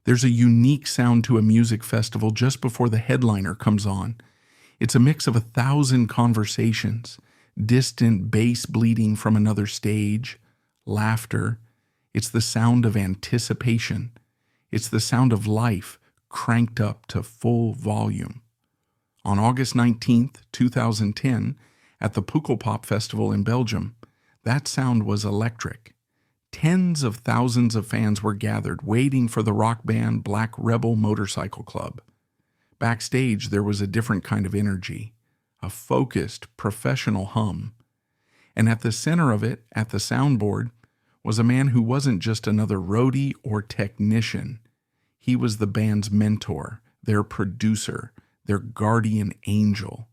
There's a unique sound to a music festival just before the headliner comes on. It's a mix of 1,000 conversations, distant bass bleeding from another stage, laughter. It's the sound of anticipation. It's the sound of life cranked up to full volume. On August 19th, 2010, at the Pukkelpop Festival in Belgium, that sound was electric. Tens of thousands of fans were gathered, waiting for the rock band Black Rebel Motorcycle Club. Backstage, there was a different kind of energy, a focused, professional hum. And at the center of it, at the soundboard, was a man who wasn't just another roadie or technician. He was the band's mentor, their producer, their guardian angel.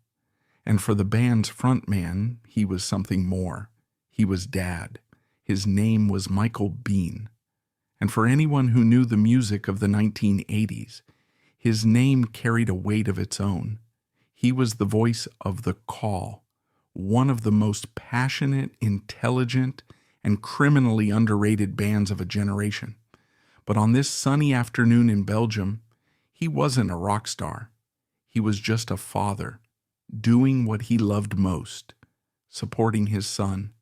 And for the band's frontman, he was something more. He was Dad. His name was Michael Bean. And for anyone who knew the music of the 1980s, his name carried a weight of its own. He was the voice of The Call, one of the most passionate, intelligent, and criminally underrated bands of a generation. But on this sunny afternoon in Belgium, he wasn't a rock star. He was just a father, doing what he loved most, supporting his son.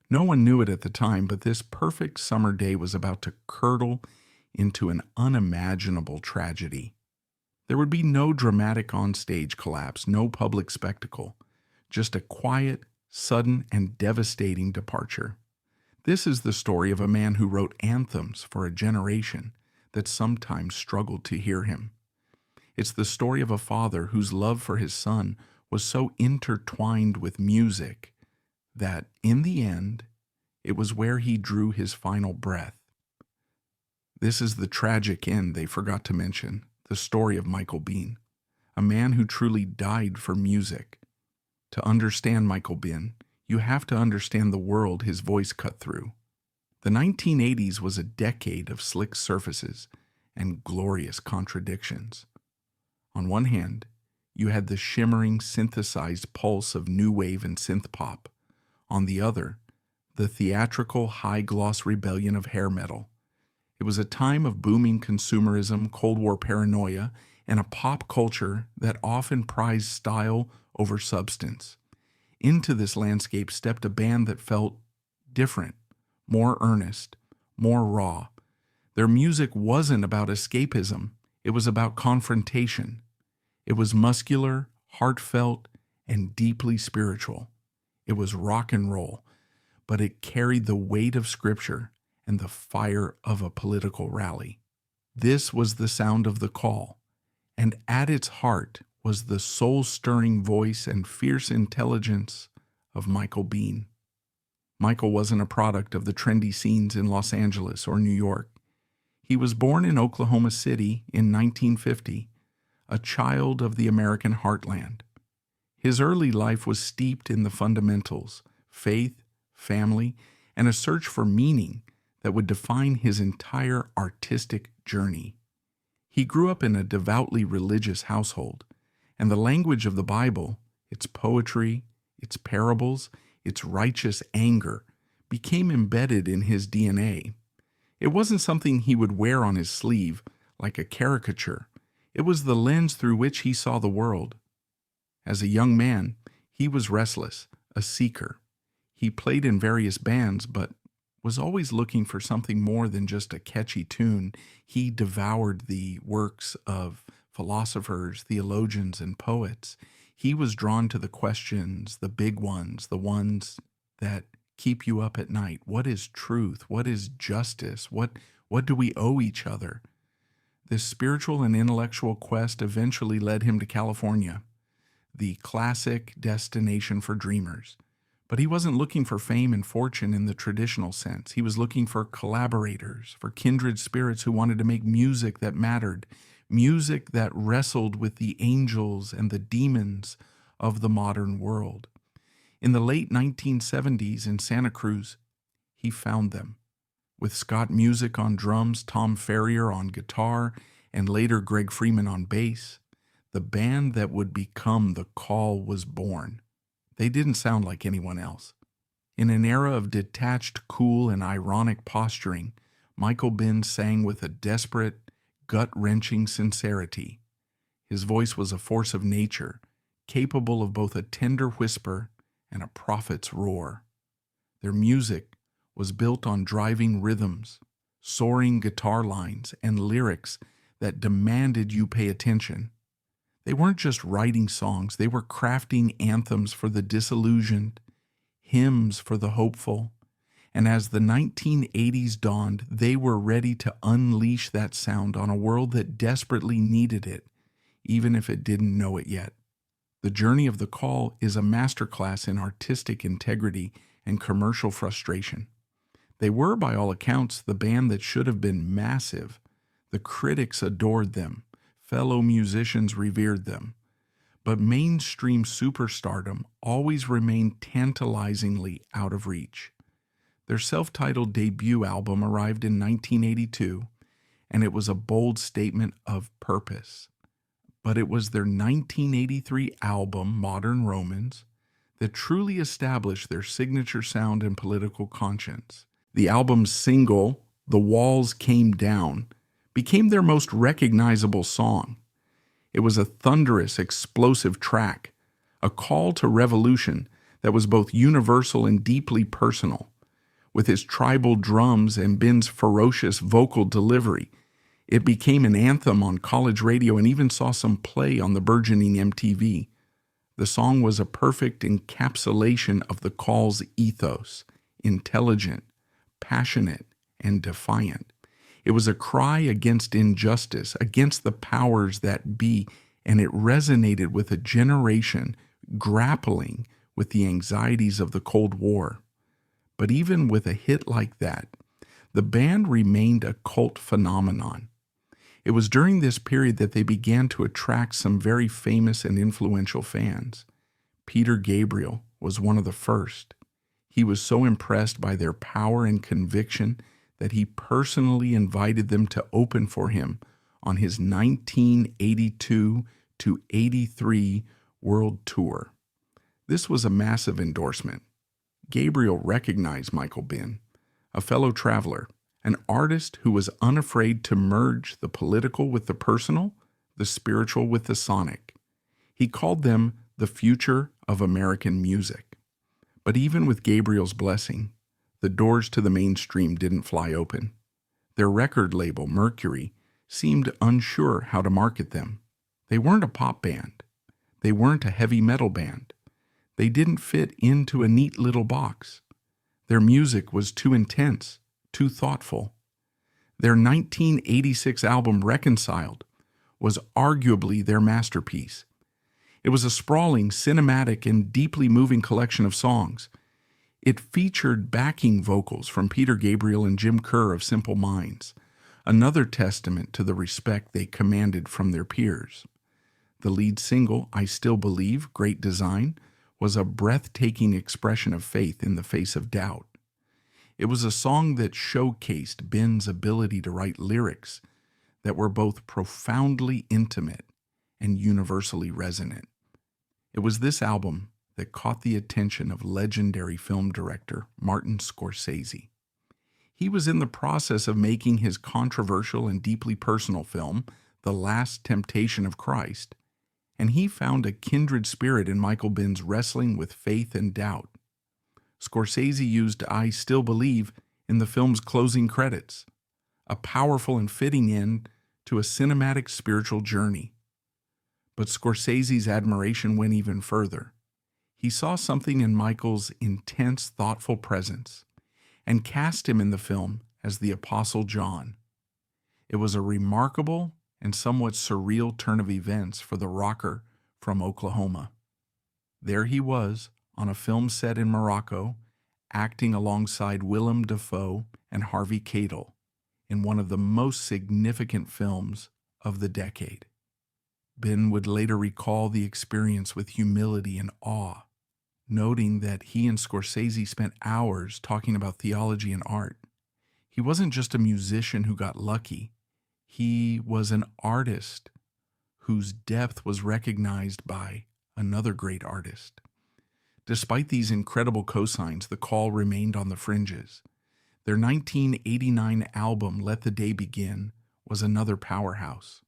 No one knew it at the time, but this perfect summer day was about to curdle into an unimaginable tragedy. There would be no dramatic on-stage collapse, no public spectacle, just a quiet, sudden, and devastating departure. This is the story of a man who wrote anthems for a generation that sometimes struggled to hear him. It's the story of a father whose love for his son was so intertwined with music that, in the end, it was where he drew his final breath. This is the tragic end they forgot to mention, the story of Michael Bean, a man who truly died for music. To understand Michael Bean, you have to understand the world his voice cut through. The 1980s was a decade of slick surfaces and glorious contradictions. On one hand, you had the shimmering, synthesized pulse of new wave and synth pop. On the other, the theatrical, high-gloss rebellion of hair metal. It was a time of booming consumerism, Cold War paranoia, and a pop culture that often prized style over substance. Into this landscape stepped a band that felt different, more earnest, more raw. Their music wasn't about escapism. It was about confrontation. It was muscular, heartfelt, and deeply spiritual. It was rock and roll, but it carried the weight of Scripture and the fire of a political rally. This was the sound of The Call, and at its heart was the soul-stirring voice and fierce intelligence of Michael Bean. Michael wasn't a product of the trendy scenes in Los Angeles or New York. He was born in Oklahoma City in 1950, a child of the American heartland. His early life was steeped in the fundamentals, faith, family, and a search for meaning that would define his entire artistic journey. He grew up in a devoutly religious household, and the language of the Bible, its poetry, its parables, its righteous anger, became embedded in his DNA. It wasn't something he would wear on his sleeve like a caricature. It was the lens through which he saw the world. As a young man, he was restless, a seeker. He played in various bands, but was always looking for something more than just a catchy tune. He devoured the works of philosophers, theologians, and poets. He was drawn to the questions, the big ones, the ones that keep you up at night. What is truth? What is justice? What do we owe each other? This spiritual and intellectual quest eventually led him to California, the classic destination for dreamers. But he wasn't looking for fame and fortune in the traditional sense. He was looking for collaborators, for kindred spirits who wanted to make music that mattered, music that wrestled with the angels and the demons of the modern world. In the late 1970s in Santa Cruz, he found them. With Scott Music on drums, Tom Ferrier on guitar, and later Greg Freeman on bass, the band that would become The Call was born. They didn't sound like anyone else. In an era of detached, cool, and ironic posturing, Michael Bean sang with a desperate, gut-wrenching sincerity. His voice was a force of nature, capable of both a tender whisper and a prophet's roar. Their music was built on driving rhythms, soaring guitar lines, and lyrics that demanded you pay attention. They weren't just writing songs, they were crafting anthems for the disillusioned, hymns for the hopeful, and as the 1980s dawned, they were ready to unleash that sound on a world that desperately needed it, even if it didn't know it yet. The Journey of the Call is a masterclass in artistic integrity and commercial frustration. They were, by all accounts, the band that should have been massive. The critics adored them. Fellow musicians revered them. But mainstream superstardom always remained tantalizingly out of reach. Their self-titled debut album arrived in 1982, and it was a bold statement of purpose. But it was their 1983 album, Modern Romans, that truly established their signature sound and political conscience. The album's single, The Walls Came Down, became their most recognizable song. It was a thunderous, explosive track, a call to revolution that was both universal and deeply personal. With his tribal drums and Ben's ferocious vocal delivery, it became an anthem on college radio and even saw some play on the burgeoning MTV. The song was a perfect encapsulation of the Call's ethos, intelligent, passionate, and defiant. It was a cry against injustice, against the powers that be, and it resonated with a generation grappling with the anxieties of the Cold War. But even with a hit like that, the band remained a cult phenomenon. It was during this period that they began to attract some very famous and influential fans. Peter Gabriel was one of the first. He was so impressed by their power and conviction that he personally invited them to open for him on his 1982 to 83 world tour. This was a massive endorsement. Gabriel recognized Michael Ben, a fellow traveler, an artist who was unafraid to merge the political with the personal, the spiritual with the sonic. He called them the future of American music. But even with Gabriel's blessing, the doors to the mainstream didn't fly open. Their record label, Mercury, seemed unsure how to market them. They weren't a pop band. They weren't a heavy metal band. They didn't fit into a neat little box. Their music was too intense, too thoughtful. Their 1986 album, Reconciled, was arguably their masterpiece. It was a sprawling, cinematic, and deeply moving collection of songs. It featured backing vocals from Peter Gabriel and Jim Kerr of Simple Minds, another testament to the respect they commanded from their peers. The lead single, I Still Believe, Great Design, was a breathtaking expression of faith in the face of doubt. It was a song that showcased Ben's ability to write lyrics that were both profoundly intimate and universally resonant. It was this album that caught the attention of legendary film director Martin Scorsese. He was in the process of making his controversial and deeply personal film, The Last Temptation of Christ, and he found a kindred spirit in Michael Ben's wrestling with faith and doubt. Scorsese used I Still Believe in the film's closing credits, a powerful and fitting end to a cinematic spiritual journey. But Scorsese's admiration went even further. He saw something in Michael's intense, thoughtful presence and cast him in the film as the Apostle John. It was a remarkable and somewhat surreal turn of events for the rocker from Oklahoma. There he was, on a film set in Morocco, acting alongside Willem Dafoe and Harvey Keitel in one of the most significant films of the decade. Ben would later recall the experience with humility and awe, noting that he and Scorsese spent hours talking about theology and art. He wasn't just a musician who got lucky. He was an artist whose depth was recognized by another great artist. Despite these incredible cosigns, the Call remained on the fringes. Their 1989 album, Let the Day Begin, was another powerhouse.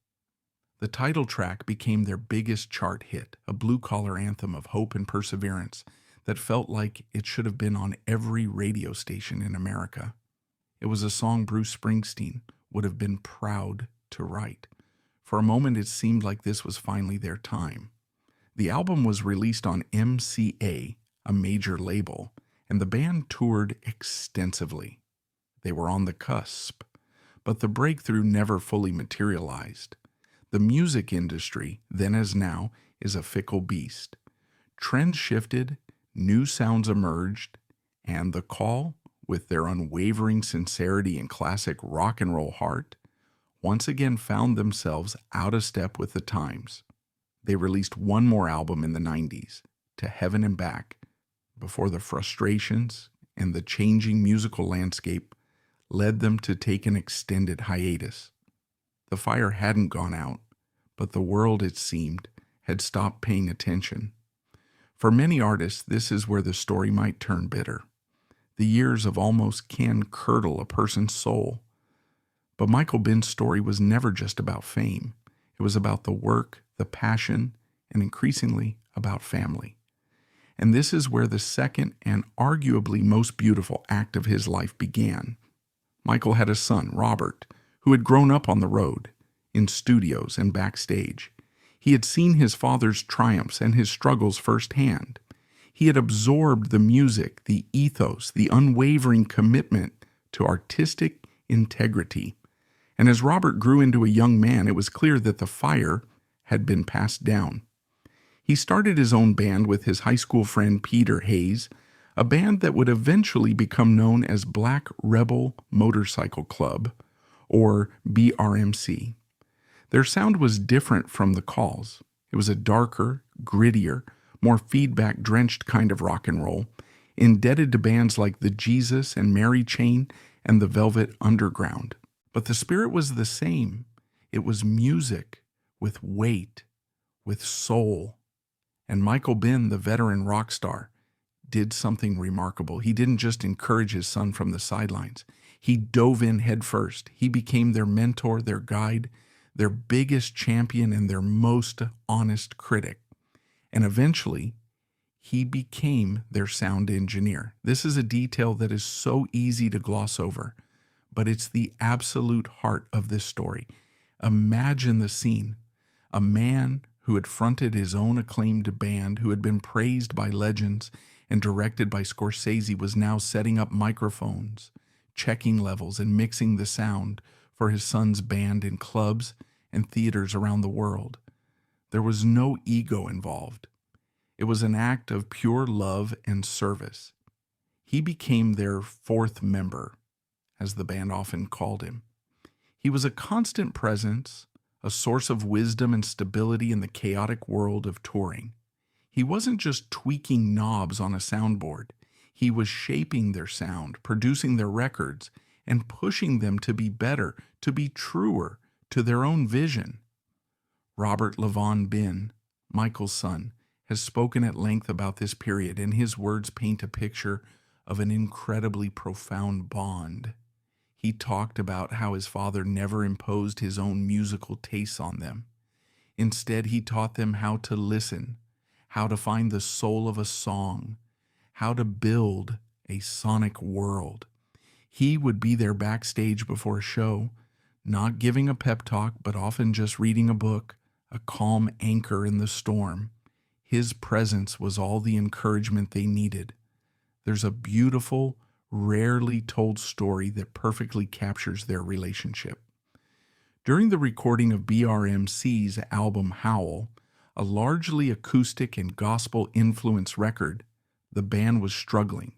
The title track became their biggest chart hit, a blue-collar anthem of hope and perseverance that felt like it should have been on every radio station in America. It was a song Bruce Springsteen would have been proud to write. For a moment, it seemed like this was finally their time. The album was released on MCA, a major label, and the band toured extensively. They were on the cusp, but the breakthrough never fully materialized. The music industry, then as now, is a fickle beast. Trends shifted, new sounds emerged, and The Call, with their unwavering sincerity and classic rock and roll heart, once again found themselves out of step with the times. They released one more album in the 90s, To Heaven and Back, before the frustrations and the changing musical landscape led them to take an extended hiatus. The fire hadn't gone out, but the world, it seemed, had stopped paying attention. For many artists, this is where the story might turn bitter. The years of almost can curdle a person's soul. But Michael Benn's story was never just about fame. It was about the work, the passion, and increasingly about family. And this is where the second and arguably most beautiful act of his life began. Michael had a son, Robert, who had grown up on the road, in studios and backstage. He had seen his father's triumphs and his struggles firsthand. He had absorbed the music, the ethos, the unwavering commitment to artistic integrity. And as Robert grew into a young man, it was clear that the fire had been passed down. He started his own band with his high school friend Peter Hayes, a band that would eventually become known as Black Rebel Motorcycle Club, or BRMC. Their sound was different from The Call's. It was a darker, grittier, more feedback-drenched kind of rock and roll, indebted to bands like the Jesus and Mary Chain and the Velvet Underground. But the spirit was the same. It was music with weight, with soul. And Michael Benn, the veteran rock star, did something remarkable. He didn't just encourage his son from the sidelines. He dove in headfirst. He became their mentor, their guide, their biggest champion, and their most honest critic. And eventually, he became their sound engineer. This is a detail that is so easy to gloss over, but it's the absolute heart of this story. Imagine the scene. A man who had fronted his own acclaimed band, who had been praised by legends and directed by Scorsese, was now setting up microphones, checking levels, and mixing the sound for his son's band in clubs and theaters around the world. There was no ego involved. It was an act of pure love and service. He became their fourth member, as the band often called him. He was a constant presence, a source of wisdom and stability in the chaotic world of touring. He wasn't just tweaking knobs on a soundboard. He was shaping their sound, producing their records, and pushing them to be better, to be truer to their own vision. Robert Levon Benn, Michael's son, has spoken at length about this period, and his words paint a picture of an incredibly profound bond. He talked about how his father never imposed his own musical tastes on them. Instead, he taught them how to listen, how to find the soul of a song, how to build a sonic world. He would be there backstage before a show, not giving a pep talk, but often just reading a book, a calm anchor in the storm. His presence was all the encouragement they needed. There's a beautiful, rarely told story that perfectly captures their relationship. During the recording of BRMC's album Howl, a largely acoustic and gospel-influenced record, the band was struggling.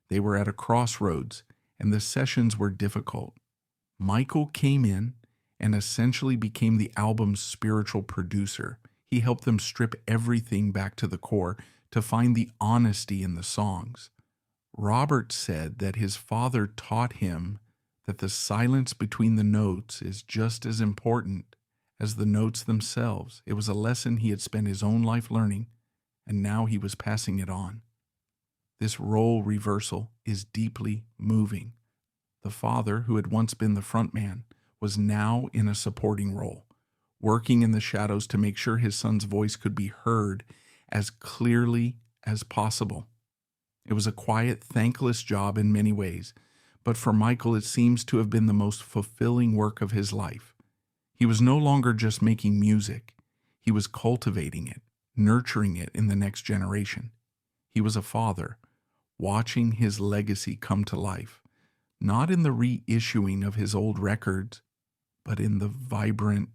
They were at a crossroads, and the sessions were difficult. Michael came in and essentially became the album's spiritual producer. He helped them strip everything back to the core to find the honesty in the songs. Robert said that his father taught him that the silence between the notes is just as important as the notes themselves. It was a lesson he had spent his own life learning, and now he was passing it on. This role reversal is deeply moving. The father, who had once been the frontman, was now in a supporting role, working in the shadows to make sure his son's voice could be heard as clearly as possible. It was a quiet, thankless job in many ways, but for Michael it seems to have been the most fulfilling work of his life. He was no longer just making music. He was cultivating it, nurturing it in the next generation. He was a father, watching his legacy come to life, not in the reissuing of his old records, but in the vibrant,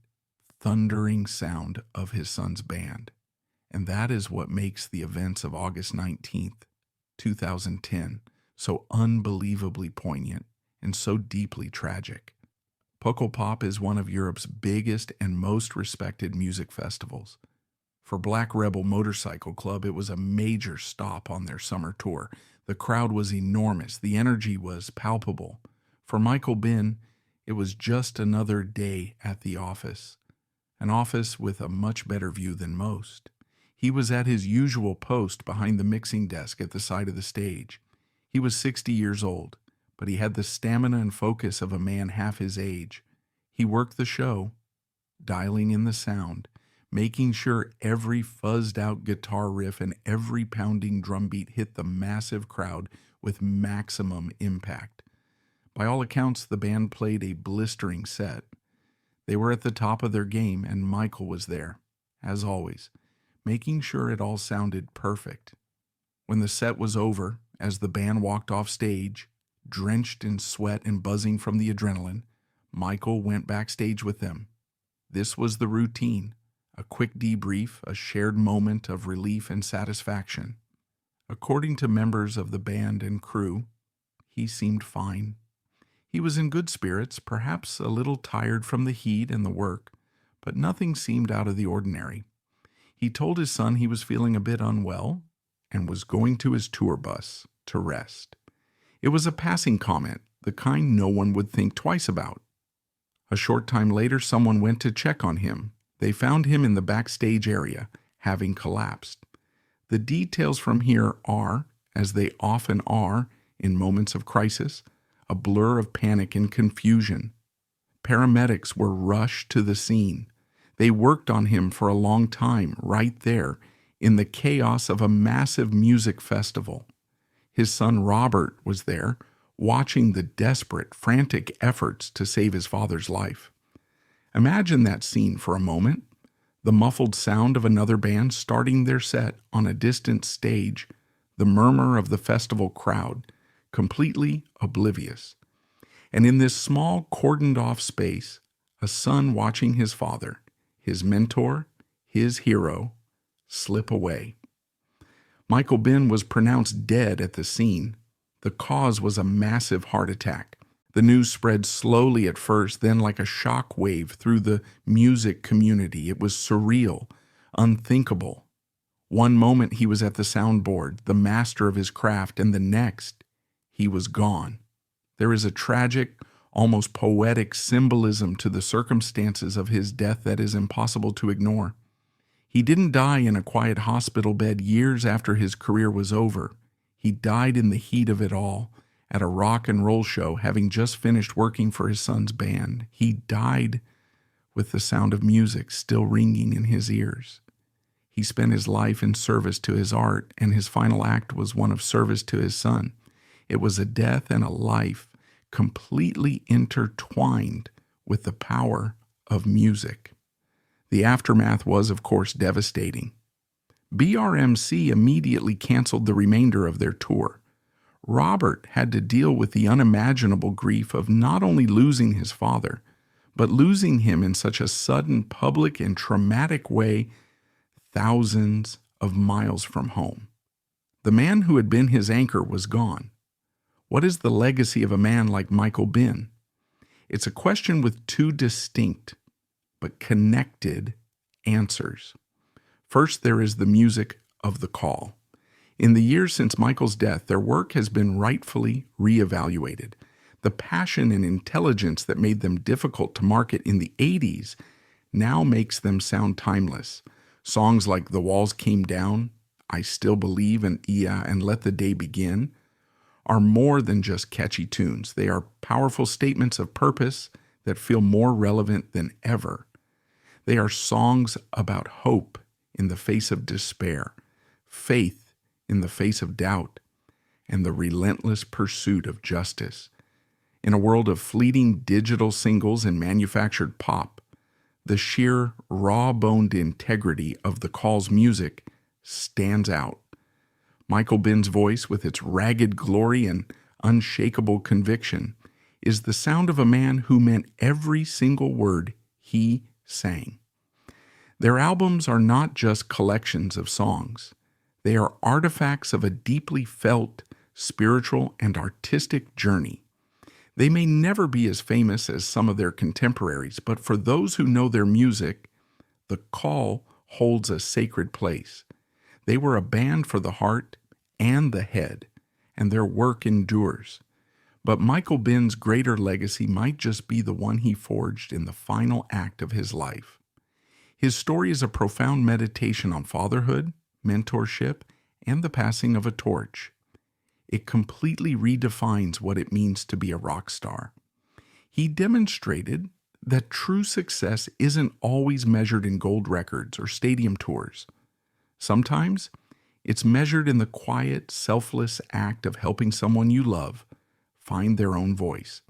thundering sound of his son's band. And that is what makes the events of August 19th, 2010, so unbelievably poignant and so deeply tragic. Pukkelpop is one of Europe's biggest and most respected music festivals. For Black Rebel Motorcycle Club, it was a major stop on their summer tour. The crowd was enormous. The energy was palpable. For Michael Bin, it was just another day at the office, an office with a much better view than most. He was at his usual post behind the mixing desk at the side of the stage. He was 60 years old, but he had the stamina and focus of a man half his age. He worked the show, dialing in the sound, making sure every fuzzed-out guitar riff and every pounding drum beat hit the massive crowd with maximum impact. By all accounts, the band played a blistering set. They were at the top of their game, and Michael was there, as always, making sure it all sounded perfect. When the set was over, as the band walked off stage, drenched in sweat and buzzing from the adrenaline, Michael went backstage with them. This was the routine, a quick debrief, a shared moment of relief and satisfaction. According to members of the band and crew, he seemed fine. He was in good spirits, perhaps a little tired from the heat and the work, but nothing seemed out of the ordinary. He told his son he was feeling a bit unwell and was going to his tour bus to rest. It was a passing comment, the kind no one would think twice about. A short time later, someone went to check on him. They found him in the backstage area, having collapsed. The details from here are, as they often are in moments of crisis, a blur of panic and confusion. Paramedics were rushed to the scene. They worked on him for a long time, right there, in the chaos of a massive music festival. His son Robert was there, watching the desperate, frantic efforts to save his father's life. Imagine that scene for a moment. The muffled sound of another band starting their set on a distant stage, the murmur of the festival crowd, completely oblivious. And in this small, cordoned-off space, a son watching his father, his mentor, his hero, slip away. Michael Bin was pronounced dead at the scene. The cause was a massive heart attack. The news spread slowly at first, then like a shock wave through the music community. It was surreal, unthinkable. One moment he was at the soundboard, the master of his craft, and the next, he was gone. There is a tragic, almost poetic symbolism to the circumstances of his death that is impossible to ignore. He didn't die in a quiet hospital bed years after his career was over. He died in the heat of it all, at a rock and roll show, having just finished working for his son's band. He died with the sound of music still ringing in his ears. He spent his life in service to his art, and his final act was one of service to his son. It was a death and a life completely intertwined with the power of music. The aftermath was, of course, devastating. BRMC immediately canceled the remainder of their tour. Robert had to deal with the unimaginable grief of not only losing his father, but losing him in such a sudden, public, and traumatic way, thousands of miles from home. The man who had been his anchor was gone. What is the legacy of a man like Michael Bin? It's a question with two distinct but connected answers. First, there is the music of the call. In the years since Michael's death, their work has been rightfully reevaluated. The passion and intelligence that made them difficult to market in the 80s now makes them sound timeless. Songs like The Walls Came Down, I Still Believe, and Let the Day Begin are more than just catchy tunes. They are powerful statements of purpose. that feel more relevant than ever. They are songs about hope in the face of despair, faith in the face of doubt, and the relentless pursuit of justice. In a world of fleeting digital singles and manufactured pop, the sheer, raw-boned integrity of the Call's music stands out. Michael Bihn's voice, with its ragged glory and unshakable conviction, is the sound of a man who meant every single word he sang. Their albums are not just collections of songs. They are artifacts of a deeply felt, spiritual, and artistic journey. They may never be as famous as some of their contemporaries, but for those who know their music, the Call holds a sacred place. They were a band for the heart and the head, and their work endures. But Michael Bihn's greater legacy might just be the one he forged in the final act of his life. His story is a profound meditation on fatherhood, mentorship, and the passing of a torch. It completely redefines what it means to be a rock star. He demonstrated that true success isn't always measured in gold records or stadium tours. Sometimes it's measured in the quiet, selfless act of helping someone you love find their own voice.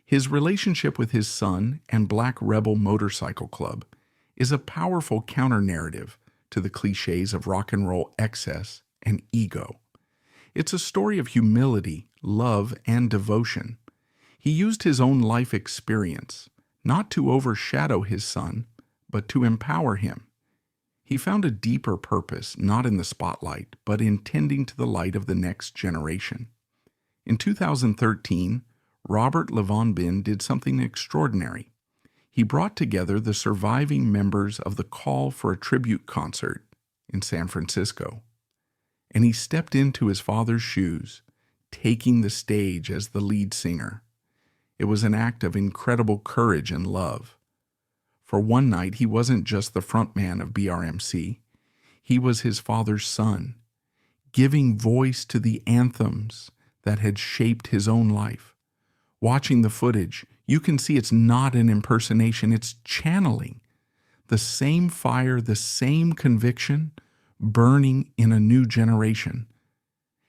His relationship with his son and Black Rebel Motorcycle Club is a powerful counter-narrative to the cliches of rock and roll excess and ego. It's a story of humility, love, and devotion. He used his own life experience, not to overshadow his son, but to empower him. He found a deeper purpose, not in the spotlight, but in tending to the light of the next generation. In 2013, Robert Levon Bihn did something extraordinary. He brought together the surviving members of the Call for a tribute concert in San Francisco. And he stepped into his father's shoes, taking the stage as the lead singer. It was an act of incredible courage and love. For one night, he wasn't just the frontman of BRMC. He was his father's son, giving voice to the anthems that had shaped his own life. Watching the footage, you can see it's not an impersonation, it's channeling. The same fire, the same conviction, burning in a new generation.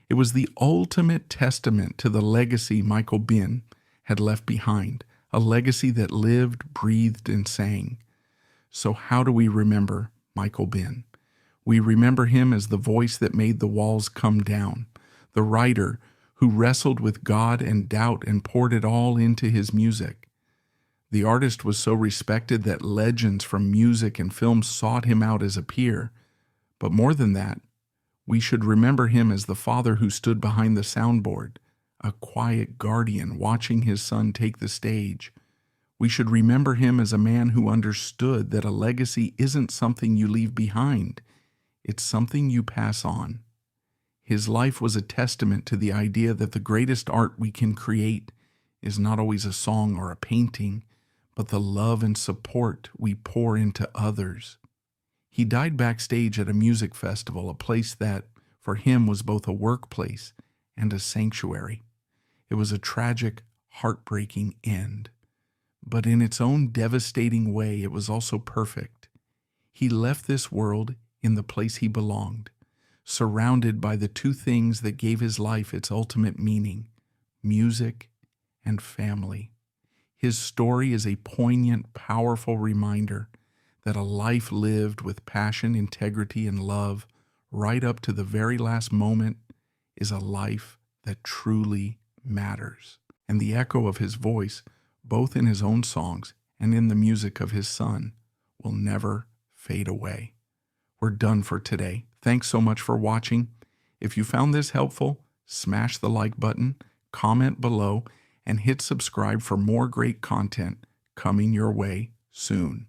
It was the ultimate testament to the legacy Michael Bihn had left behind, a legacy that lived, breathed, and sang. So how do we remember Michael Bihn? We remember him as the voice that made the walls come down, the writer who wrestled with God and doubt and poured it all into his music. The artist was so respected that legends from music and film sought him out as a peer. But more than that, we should remember him as the father who stood behind the soundboard, a quiet guardian watching his son take the stage. We should remember him as a man who understood that a legacy isn't something you leave behind. It's something you pass on. His life was a testament to the idea that the greatest art we can create is not always a song or a painting, but the love and support we pour into others. He died backstage at a music festival, a place that, for him, was both a workplace and a sanctuary. It was a tragic, heartbreaking end. But in its own devastating way, it was also perfect. He left this world in the place he belonged, surrounded by the two things that gave his life its ultimate meaning, music and family. His story is a poignant, powerful reminder that a life lived with passion, integrity, and love right up to the very last moment is a life that truly matters. And the echo of his voice, both in his own songs and in the music of his son, will never fade away. We're done for today. Thanks so much for watching. If you found this helpful, smash the like button, comment below, and hit subscribe for more great content coming your way soon.